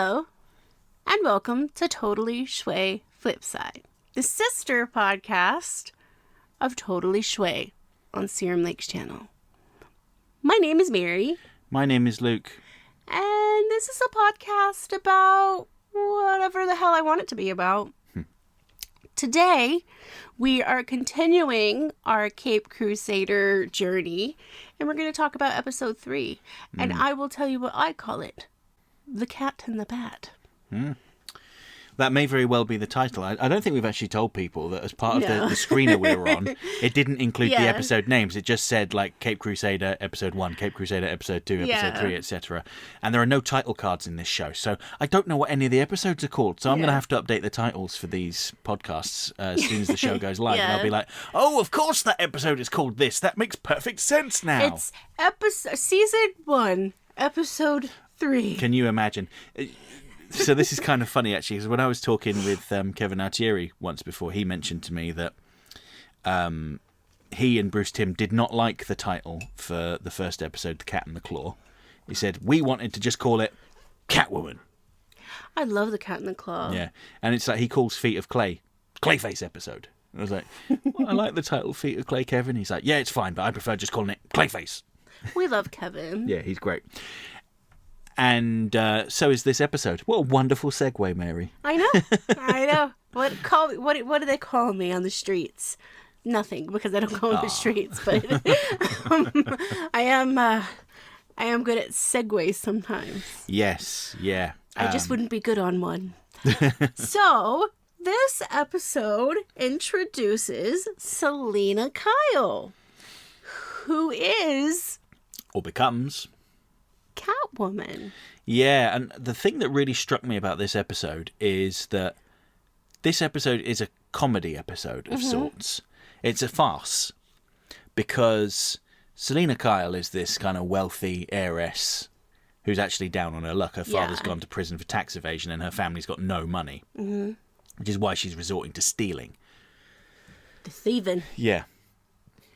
Hello, and welcome to Totally Schway Flip Side, the sister podcast of Totally Schway on Serum Lake's channel. My name is Mary. My name is Luke. And this is a podcast about whatever the hell I want it to be about. Today, we are continuing our Caped Crusader journey, and we're going to talk about episode 3. And I will tell you what I call it. The Cat and the Bat. That may very well be the title. I don't think we've actually told people that as part of the screener we were on, it didn't include the episode names. It just said, like, Caped Crusader episode 1, Caped Crusader episode 2, episode 3, etc. And there are no title cards in this show, so I don't know what any of the episodes are called. So I'm going to have to update the titles for these podcasts as soon as the show goes live. And I'll be like, oh, of course that episode is called this. That makes perfect sense now. It's season 1, episode 3. Can you imagine? So this is kind of funny, actually, because when I was talking with Kevin Altieri once before, he mentioned to me that he and Bruce Timm did not like the title for the first episode, The Cat and the Claw. He said, we wanted to just call it Catwoman. I love The Cat and the Claw. Yeah, and it's like he calls Feet of Clay, Clayface episode. I was like, well, I like the title Feet of Clay, Kevin. He's like, yeah, it's fine, but I prefer just calling it Clayface. We love Kevin. Yeah, he's great. And so is this episode. What a wonderful segue, Mary. I know. What do they call me on the streets? Nothing, because I don't go on the streets. But I am good at segues sometimes. Yes, yeah. I just wouldn't be good on one. So this episode introduces Selina Kyle, who is or becomes Catwoman. Yeah, and the thing that really struck me about this episode is that this episode is a comedy episode of sorts. It's a farce because Selina Kyle is this kind of wealthy heiress who's actually down on her luck. Her father's gone to prison for tax evasion and her family's got no money, which is why she's resorting to stealing. The thieving. Yeah.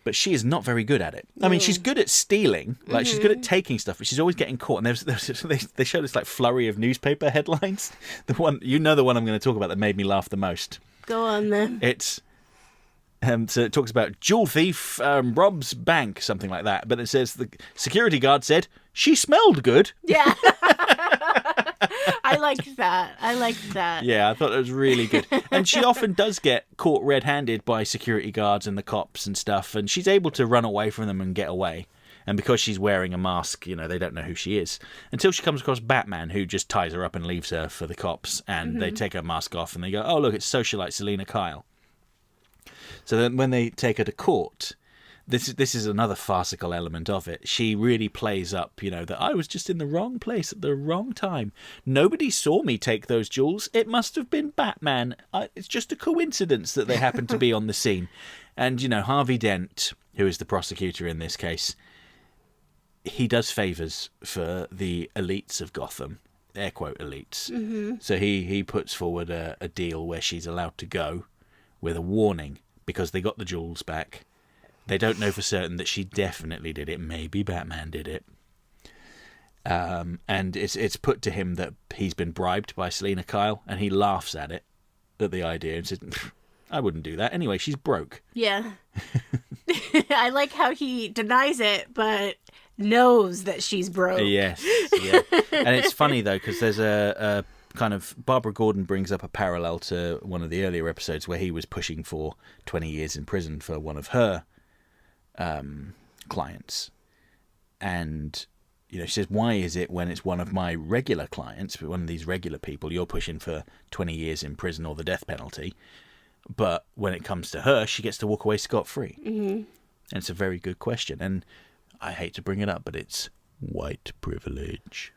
But she is not very good at it. I mean, she's good at stealing. Like, she's good at taking stuff, but she's always getting caught. And they show this, like, flurry of newspaper headlines. The one I'm going to talk about that made me laugh the most. Go on, then. It's... so it talks about jewel thief robs bank, something like that. But it says the security guard said, she smelled good. Yeah. I liked that. Yeah, I thought it was really good. And she often does get caught red-handed by security guards and the cops and stuff, and she's able to run away from them and get away. And because she's wearing a mask, you know, they don't know who she is. Until she comes across Batman, who just ties her up and leaves her for the cops, and they take her mask off, and they go, oh, look, it's socialite Selina Kyle. So then when they take her to court... This is another farcical element of it. She really plays up, you know, that I was just in the wrong place at the wrong time. Nobody saw me take those jewels. It must have been Batman. It's just a coincidence that they happened to be on the scene. And, you know, Harvey Dent, who is the prosecutor in this case, he does favours for the elites of Gotham, air quote elites. So he puts forward a deal where she's allowed to go with a warning because they got the jewels back. They don't know for certain that she definitely did it. Maybe Batman did it. And it's put to him that he's been bribed by Selina Kyle, and he laughs at the idea, and says, I wouldn't do that. Anyway, she's broke. Yeah. I like how he denies it, but knows that she's broke. Yes, yeah. And it's funny, though, because there's a kind of... Barbara Gordon brings up a parallel to one of the earlier episodes where he was pushing for 20 years in prison for one of her clients, and you know, she says, why is it when it's one of my regular clients, one of these regular people, you're pushing for 20 years in prison or the death penalty, but when it comes to her, she gets to walk away scot-free? And it's a very good question, and I hate to bring it up, but it's white privilege.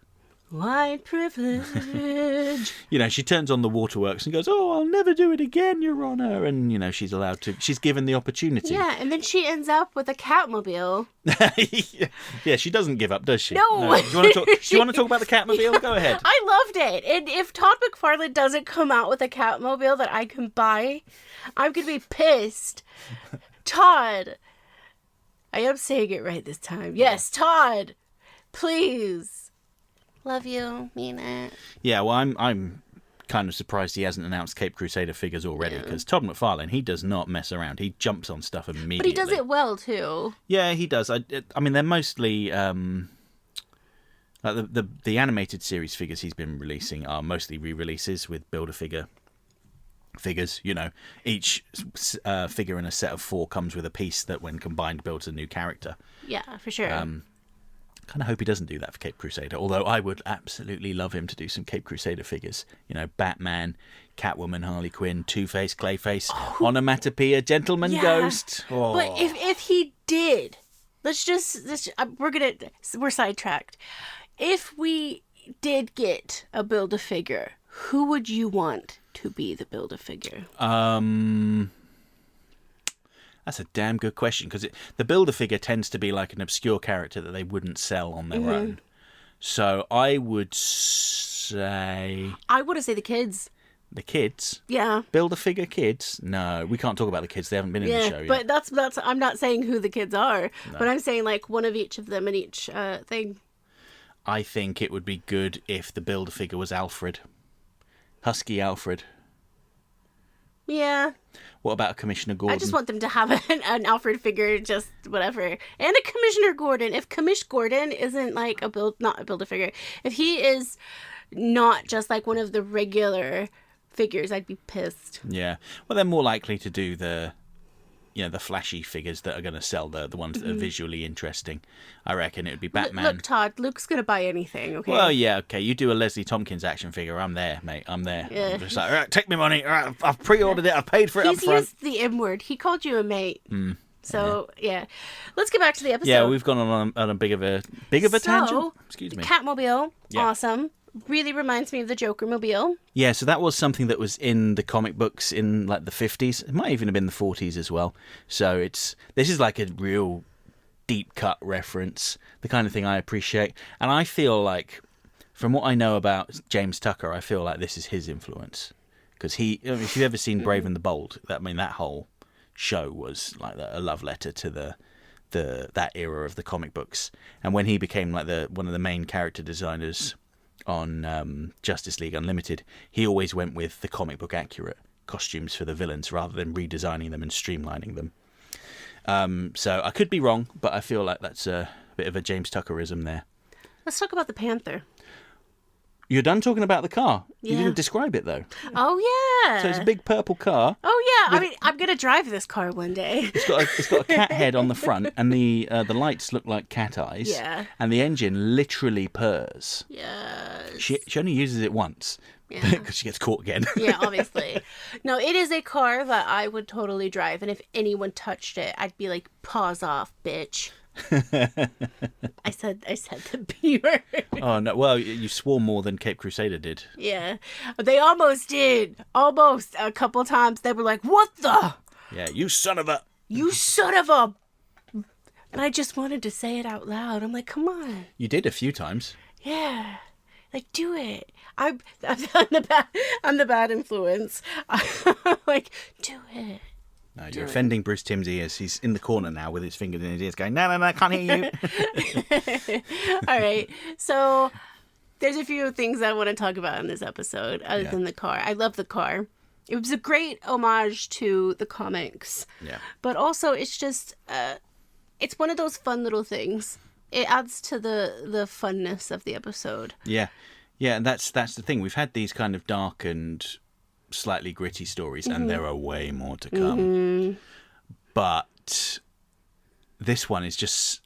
White privilege. You know, she turns on the waterworks and goes, oh, I'll never do it again, Your Honour. And, you know, she's allowed to, she's given the opportunity. Yeah, and then she ends up with a Catmobile. Yeah, she doesn't give up, does she? No. Do you want to talk about the Catmobile? Go ahead. I loved it. And if Todd McFarlane doesn't come out with a Catmobile that I can buy, I'm going to be pissed. Todd. I am saying it right this time. Yes, Todd. Please. Love you. Mean it. Yeah, well, I'm kind of surprised he hasn't announced Caped Crusader figures already, because Todd McFarlane, he does not mess around. He jumps on stuff immediately. But he does it well, too. Yeah, he does. I mean, they're mostly... like the animated series figures he's been releasing are mostly re-releases with Build-A-Figure figures. You know, each figure in a set of 4 comes with a piece that, when combined, builds a new character. Yeah, for sure. Kind of hope he doesn't do that for Caped Crusader, although I would absolutely love him to do some Caped Crusader figures. You know, Batman, Catwoman, Harley Quinn, Two-Face, Clayface, Onomatopoeia, Gentleman Ghost. Oh. But if he did, we're sidetracked. If we did get a Build-A-Figure, who would you want to be the Build-A-Figure? That's a damn good question, because the Build-A-Figure tends to be like an obscure character that they wouldn't sell on their own. So I would say... I want to say the kids. The kids? Yeah. Build-A-Figure kids? No, we can't talk about the kids. They haven't been in the show yet. But that's I'm not saying who the kids are, but I'm saying like one of each of them in each thing. I think it would be good if the Build-A-Figure was Alfred. Husky Alfred. Yeah. What about Commissioner Gordon? I just want them to have an Alfred figure, just whatever. And a Commissioner Gordon. If Commish Gordon isn't like not a Build-A-Figure, if he is not just like one of the regular figures, I'd be pissed. Yeah. Well, they're more likely to do the flashy figures that are going to sell, the ones that are visually interesting. I reckon it would be Batman. Look, Todd, Luke's going to buy anything, okay? Well, yeah, okay. You do a Leslie Tompkins action figure, I'm there, mate. I'm there. Yeah. I'm just like, all right, take me money. All right, I've pre-ordered it. I've paid for it up front. He's used the M word. He called you a mate. So, yeah. Let's get back to the episode. Yeah, we've gone on a big of a tangent. Excuse me. Catmobile, awesome. Really reminds me of the Joker mobile. Yeah, so that was something that was in the comic books in like the 50s. It might even have been the 40s as well. So this is like a real deep cut reference, the kind of thing I appreciate. And I feel like, from what I know about James Tucker, I feel like this is his influence. Because if you've ever seen Brave and the Bold, that whole show was like a love letter to that era of the comic books. And when he became like one of the main character designers on Justice League Unlimited, he always went with the comic book accurate costumes for the villains rather than redesigning them and streamlining them. So I could be wrong, but I feel like that's a bit of a James Tuckerism there. Let's talk about the Panther. You're done talking about the car. Yeah. You didn't describe it, though. Oh, yeah. So it's a big purple car. Oh, yeah. I mean, I'm going to drive this car one day. It's got a cat head on the front, and the lights look like cat eyes. Yeah. And the engine literally purrs. Yes. She only uses it once. Yeah. Because she gets caught again. Yeah, obviously. No, it is a car that I would totally drive, and if anyone touched it, I'd be like, paws off, bitch. I said the B word. Oh no! Well, you swore more than Caped Crusader did. Yeah, they almost did. Almost a couple times. They were like, "What the?" Yeah, you son of a. You son of a. And I just wanted to say it out loud. I'm like, come on. You did a few times. Yeah, like do it. I'm the bad influence. Like, do it. No, you're offending Bruce Timm's ears. He's in the corner now with his fingers in his ears going, no, I can't hear you. All right. So there's a few things I want to talk about in this episode other than the car. I love the car. It was a great homage to the comics. Yeah. But also it's just, it's one of those fun little things. It adds to the funness of the episode. Yeah. Yeah, and that's the thing. We've had these kind of dark and slightly gritty stories, and there are way more to come. But this one is just,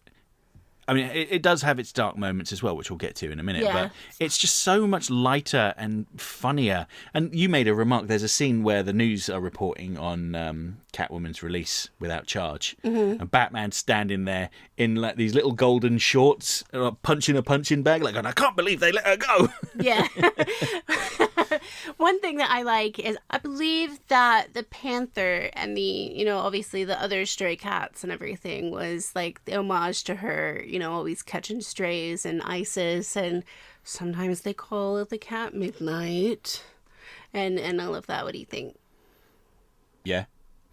I mean, it does have its dark moments as well, which we'll get to in a minute, but it's just so much lighter and funnier. And you made a remark, there's a scene where the news are reporting on Catwoman's release without charge, and Batman's standing there in like these little golden shorts, punching a punching bag, like, I can't believe they let her go. Yeah. One thing that I like is I believe that the Panther and the, obviously the other stray cats and everything was like the homage to her, always catching strays and ISIS, and sometimes they call it the Cat Midnight. And I love that. What do you think? Yeah.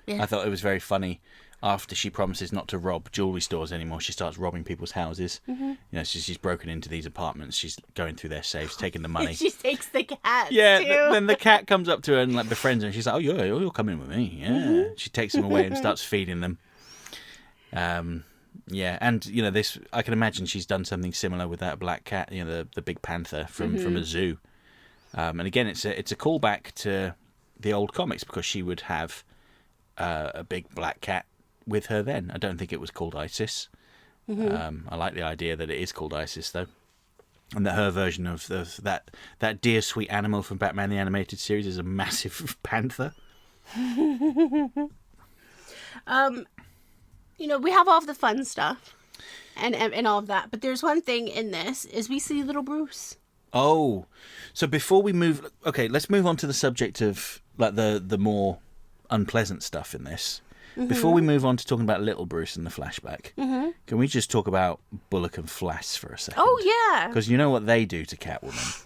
I thought it was very funny. after she promises not to rob jewelry stores anymore, she starts robbing people's houses. Mm-hmm. You know, so she's broken into these apartments. She's going through their safes, taking the money. She takes the cat. Yeah, too. then the cat comes up to her and like befriends her. And she's like, "Oh, you're coming with me." Yeah, Mm-hmm. she takes them away and starts feeding them. Yeah, and you know this. I can imagine she's done something similar with that black cat. You know, the big panther from a zoo. And again, it's a callback to the old comics because she would have a big black cat with her then. I don't think it was called Isis. I like the idea that it is called Isis, though. And that her version of that dear sweet animal from Batman the Animated Series is a massive panther. You know, we have all of the fun stuff and all of that. But there's one thing in this is we see little Bruce. Oh, so before we move... Okay, let's move on to the subject of like the more unpleasant stuff in this. Before we move on to talking about Little Bruce and the flashback, can we just talk about Bullock and Flass for a second? Oh, yeah. Because you know what they do to Catwoman,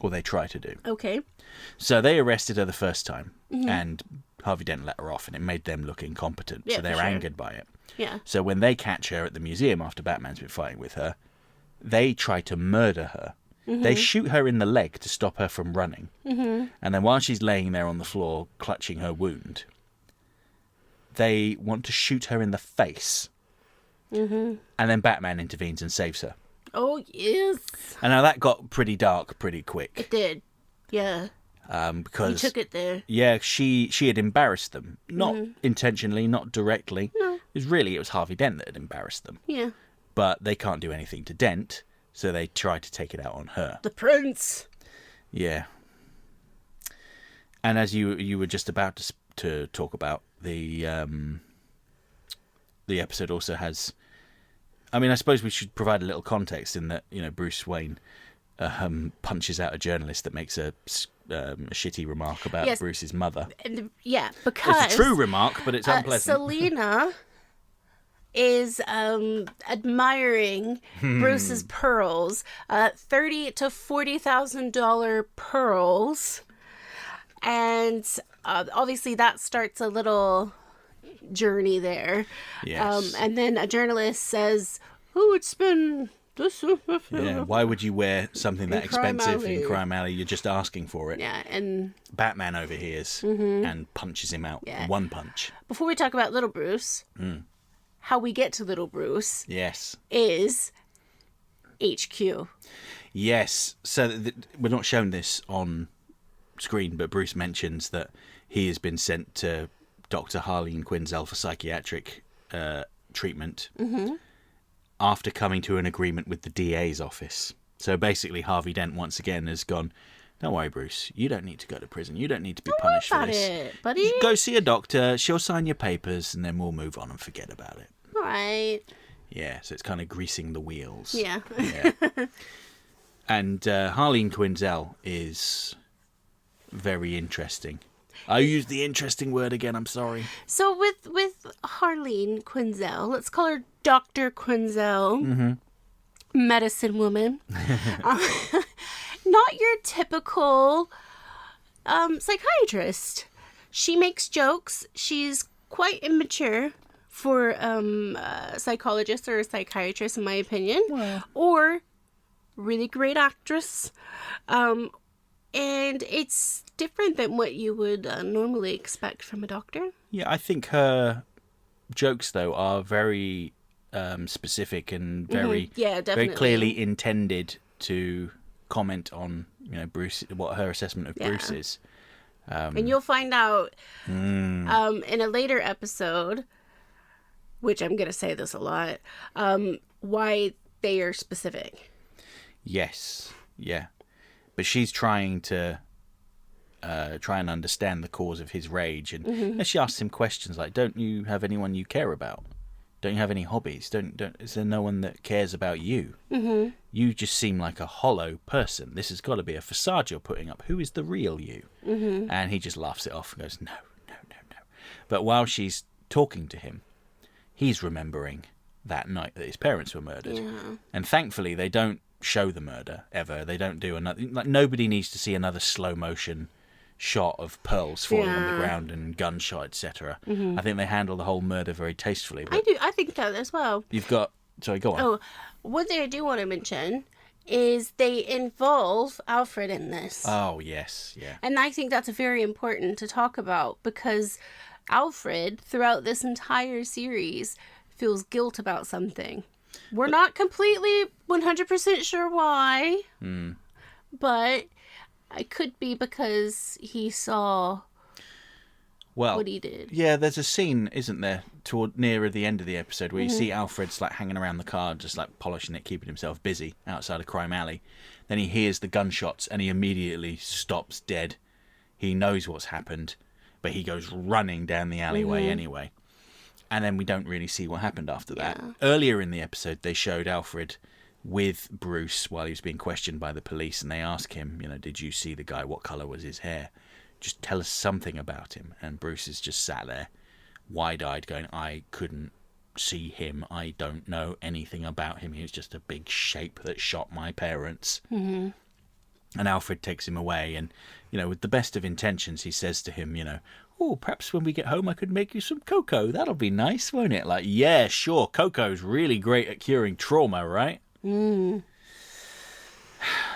or they try to do. Okay. So they arrested her the first time, and Harvey Dent let her off, and it made them look incompetent, Yeah, so they're for sure. angered by it. Yeah. So when they catch her at the museum after Batman's been fighting with her, they try to murder her. They shoot her in the leg to stop her from running. And then while she's laying there on the floor, clutching her wound, they want to shoot her in the face. And then Batman intervenes and saves her. Oh, yes. And now that got pretty dark pretty quick. It did. Yeah. Because You took it there. yeah, she had embarrassed them. Not intentionally, not directly. No. It was Harvey Dent that had embarrassed them. Yeah. But they can't do anything to Dent, so they try to take it out on her. The prince. Yeah. And as you were just about to talk about, the episode also has... I mean, I suppose we should provide a little context in that, you know, Bruce Wayne punches out a journalist that makes a shitty remark about Bruce's mother. And, yeah, because... It's a true remark, but it's unpleasant. Selena is admiring Bruce's pearls, $30,000 to $40,000 pearls, and obviously that starts a little journey there. Yes. And then a journalist says, "Oh, it's been this." Yeah. Why would you wear something that Crime expensive Alley. in Crime Alley? You're just asking for it. Yeah, and Batman overhears and punches him out. Yeah. One punch. before we talk about Little Bruce, how we get to Little Bruce Yes. is HQ. Yes. So we're not shown this on screen, but Bruce mentions that he has been sent to Dr. Harleen Quinzel for psychiatric treatment after coming to an agreement with the DA's office. So basically, Harvey Dent once again has gone, "Don't worry, Bruce. You don't need to go to prison. You don't need to be punished for About this. it, buddy. Go see a doctor. She'll sign your papers, and then we'll move on and forget about it." All right. Yeah, so it's kind of greasing the wheels. Yeah. Yeah. And Harleen Quinzel is very interesting. I used the interesting word again, I'm sorry. So with Harleen Quinzel, let's call her Dr. Quinzel, medicine woman. Not your typical psychiatrist. She makes jokes. She's quite immature for a psychologist or a psychiatrist, in my opinion. Well. Or really great actress. And it's different than what you would normally expect from a doctor. Yeah, I think her jokes, though, are very specific and very, Yeah, definitely. very clearly intended to comment on, you know, Bruce, what her assessment of Bruce is. And you'll find out in a later episode, which I'm going to say this a lot, why they are specific. Yes, yeah. But she's trying to try and understand the cause of his rage. And she asks him questions like, don't you have anyone you care about? Don't you have any hobbies? Is there no one that cares about you? You just seem like a hollow person. This has got to be a facade you're putting up. Who is the real you? And he just laughs it off and goes, no. But while she's talking to him, he's remembering that night that his parents were murdered. Yeah. And thankfully, they don't show the murder ever. They don't do another... Like, nobody needs to see another slow motion shot of pearls falling on the ground and gunshot, etc. I think they handle the whole murder very tastefully. But I think that as well. you've got... Sorry, go on. Oh, one thing I do want to mention is they involve Alfred in this. Oh, yes, yeah. And I think that's very important to talk about because Alfred, throughout this entire series, feels guilt about something. We're not completely 100% sure why, but it could be because he saw what he did. Yeah, there's a scene, isn't there, toward nearer the end of the episode where you see Alfred's like hanging around the car, just like polishing it, keeping himself busy outside a crime alley. Then he hears the gunshots and he immediately stops dead. He knows what's happened, but he goes running down the alleyway anyway. And then we don't really see what happened after that. Earlier in the episode, they showed Alfred with Bruce while he was being questioned by the police, and they ask him, did you see the guy? What colour was his hair? Just tell us something about him. And Bruce is just sat there, wide-eyed, going, I couldn't see him. I don't know anything about him. He was just a big shape that shot my parents. And Alfred takes him away, and, with the best of intentions, he says to him, oh, perhaps when we get home I could make you some cocoa. That'll be nice, won't it? Like, yeah, sure, cocoa's really great at curing trauma, right?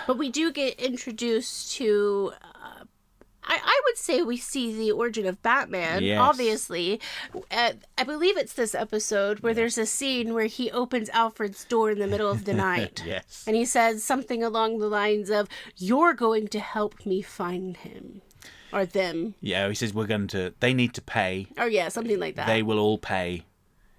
But we do get introduced to... I would say we see the origin of Batman, obviously. I believe it's this episode where there's a scene where he opens Alfred's door in the middle of the night. Yes. And he says something along the lines of, you're going to help me find him. Or them. Yeah, he says they need to pay. Oh, yeah, something like that. They will all pay,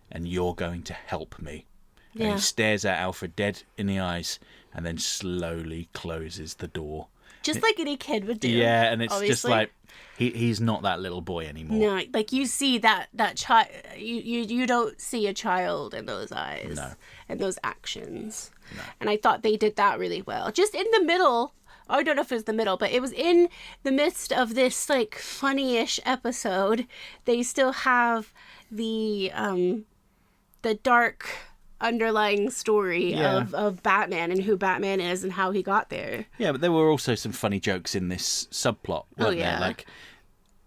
and you're going to help me. Yeah. And he stares at Alfred dead in the eyes, and then slowly closes the door. Just like any kid would do. Yeah, and it's just like, he's not that little boy anymore. No, like you see that child, you don't see a child in those eyes. No. And those actions. No. And I thought they did that really well. Just in the middle, I don't know if it was the middle, but it was in the midst of this like funny-ish episode. They still have the dark underlying story of Batman and who Batman is and how he got there. Yeah, but there were also some funny jokes in this subplot, weren't there? Like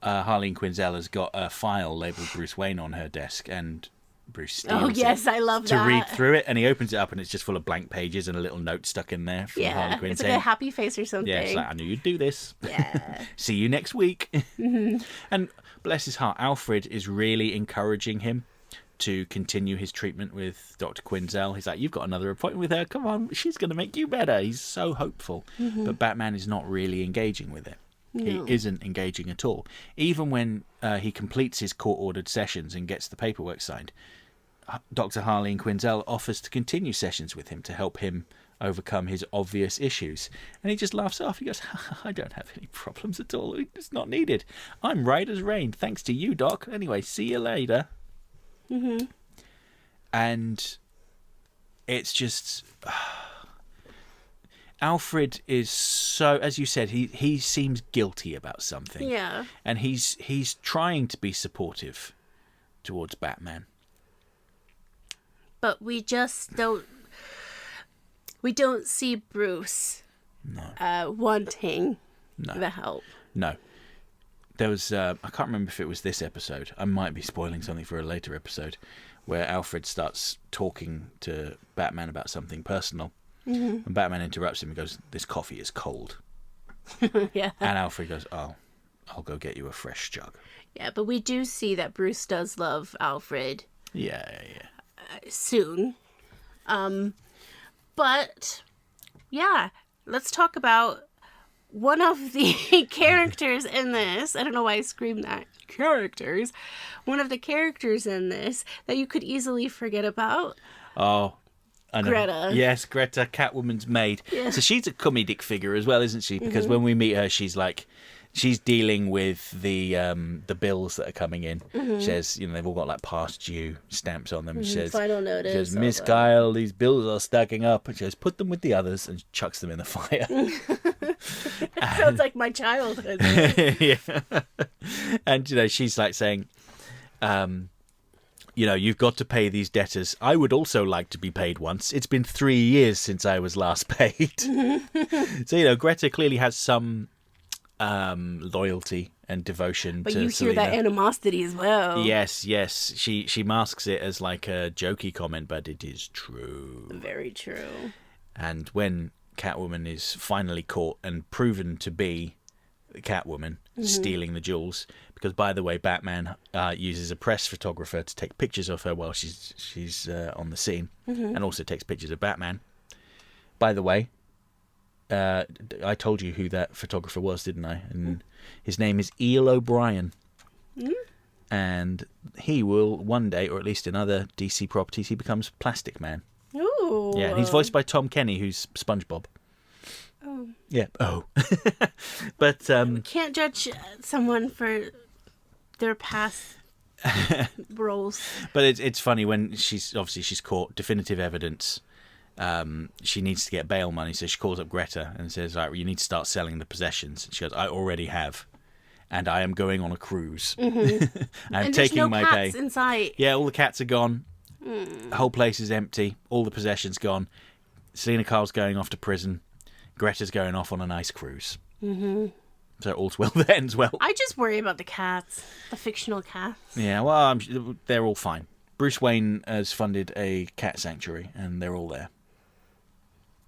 Harleen Quinzel has got a file labelled Bruce Wayne on her desk, and Bruce steals it I love that. To read through it, and he opens it up and it's just full of blank pages and a little note stuck in there from Harley Quinn. It's like a happy face or something. Yeah, it's like, I knew you'd do this. Yeah. See you next week. And bless his heart, Alfred is really encouraging him to continue his treatment with Dr. Quinzel. He's like, you've got another appointment with her. Come on, she's going to make you better. He's so hopeful. But Batman is not really engaging with it. No. He isn't engaging at all. Even when he completes his court-ordered sessions and gets the paperwork signed, Dr. Harleen Quinzel offers to continue sessions with him to help him overcome his obvious issues. And he just laughs off. He goes, I don't have any problems at all. It's not needed. I'm right as rain, thanks to you, Doc. Anyway, see you later. And it's just... Alfred is so, as you said, he seems guilty about something. Yeah. And he's trying to be supportive towards Batman. But we just don't see Bruce wanting the help. No. There was, I can't remember if it was this episode. I might be spoiling something for a later episode, where Alfred starts talking to Batman about something personal. And Batman interrupts him and goes, this coffee is cold. Yeah. And Alfred goes, oh, I'll go get you a fresh jug. Yeah, but we do see that Bruce does love Alfred. Yeah. Soon. But, yeah, let's talk about one of the characters in this. I don't know why I screamed that. Characters. One of the characters in this that you could easily forget about. Oh, I know. Greta. Yes, Greta, Catwoman's maid. Yeah. So she's a comedic figure as well, isn't she? Because when we meet her, she's dealing with the bills that are coming in. She says, they've all got like past due stamps on them. She says, final notice. She says, Miss Kyle, these bills are stacking up. And she goes, put them with the others, and chucks them in the fire. Sounds like my childhood. Yeah. And, she's like saying, you've got to pay these debtors. I would also like to be paid once. It's been 3 years since I was last paid. So, Greta clearly has some loyalty and devotion but to you Selena. hear that animosity as well. Yes. She masks it as like a jokey comment, but it is true. Very true. And when Catwoman is finally caught and proven to be Catwoman stealing the jewels, because by the way, Batman uses a press photographer to take pictures of her while she's on the scene, and also takes pictures of Batman. By the way, I told you who that photographer was, didn't I? And his name is Eel O'Brien. And he will one day, or at least in other DC properties, he becomes Plastic Man. Ooh. Yeah, and he's voiced by Tom Kenny, who's SpongeBob. Oh. Yeah. Oh. But Can't judge someone for their past roles. But it's funny when she's caught definitive evidence. She needs to get bail money, so she calls up Greta and says, "Right, you need to start selling the possessions." And she goes, "I already have, and I am going on a cruise. I'm taking my pay." In sight. Yeah, all the cats are gone. The whole place is empty. All the possessions gone. Selena Kyle's going off to prison. Greta's going off on a nice cruise. So all's well that ends well. I just worry about the cats, the fictional cats. Yeah, well, they're all fine. Bruce Wayne has funded a cat sanctuary, and they're all there.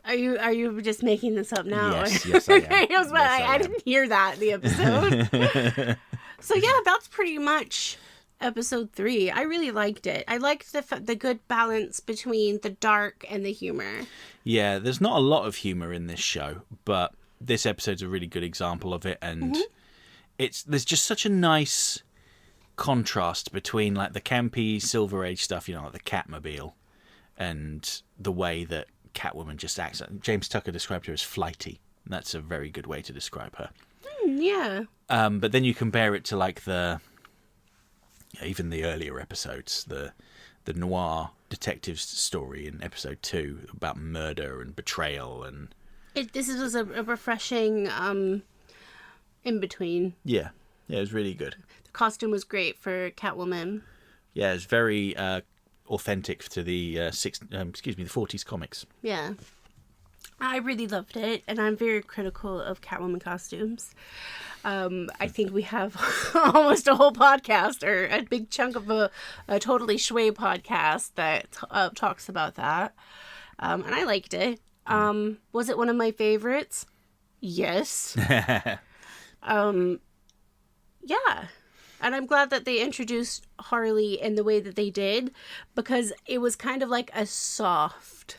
Are you just making this up now? Yes, I am. I didn't hear that in the episode. So yeah, that's pretty much episode 3. I really liked it. I liked the good balance between the dark and the humor. Yeah, there's not a lot of humor in this show, but this episode's a really good example of it, and there's just such a nice contrast between like the campy Silver Age stuff, like the Catmobile, and the way that Catwoman just acts. James Tucker described her as flighty. That's a very good way to describe her. Yeah. But then you compare it to like even the earlier episodes, the noir detective story in episode 2 about murder and betrayal, and this was a refreshing in between. Yeah, it was really good. The costume was great for Catwoman. Yeah, it's very authentic to the 40s comics. Yeah. I really loved it, and I'm very critical of Catwoman costumes. I think we have almost a whole podcast, or a big chunk of a Totally Schway podcast that talks about that. And I liked it. Was it one of my favorites? Yes. Yeah. And I'm glad that they introduced Harley in the way that they did, because it was kind of like a soft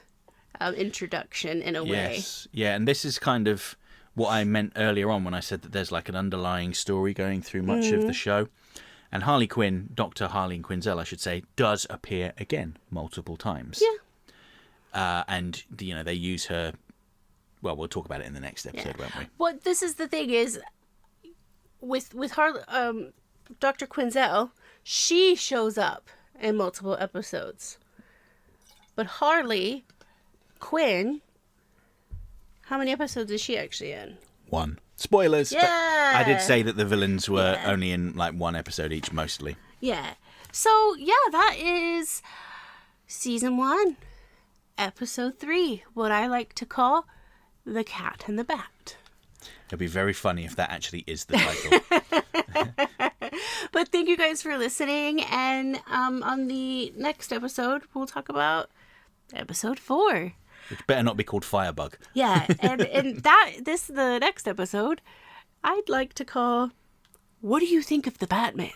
introduction in a way. Yes. Yeah, and this is kind of what I meant earlier on when I said that there's like an underlying story going through much of the show. And Harley Quinn, Dr. Harleen Quinzel, I should say, does appear again multiple times. Yeah. And, they use her... Well, we'll talk about it in the next episode, won't we? Well, this is the thing is, with Dr. Quinzel, she shows up in multiple episodes. But Harley Quinn, how many episodes is she actually in? 1. Spoilers! Yeah! But I did say that the villains were only in like 1 episode each, mostly. Yeah. So, yeah, that is season 1, episode 3, what I like to call The Cat and the Bat. It'd be very funny if that actually is the title. But thank you guys for listening, and on the next episode, we'll talk about episode 4. Which better not be called Firebug. Yeah, and the next episode, I'd like to call, What Do You Think of the Batman?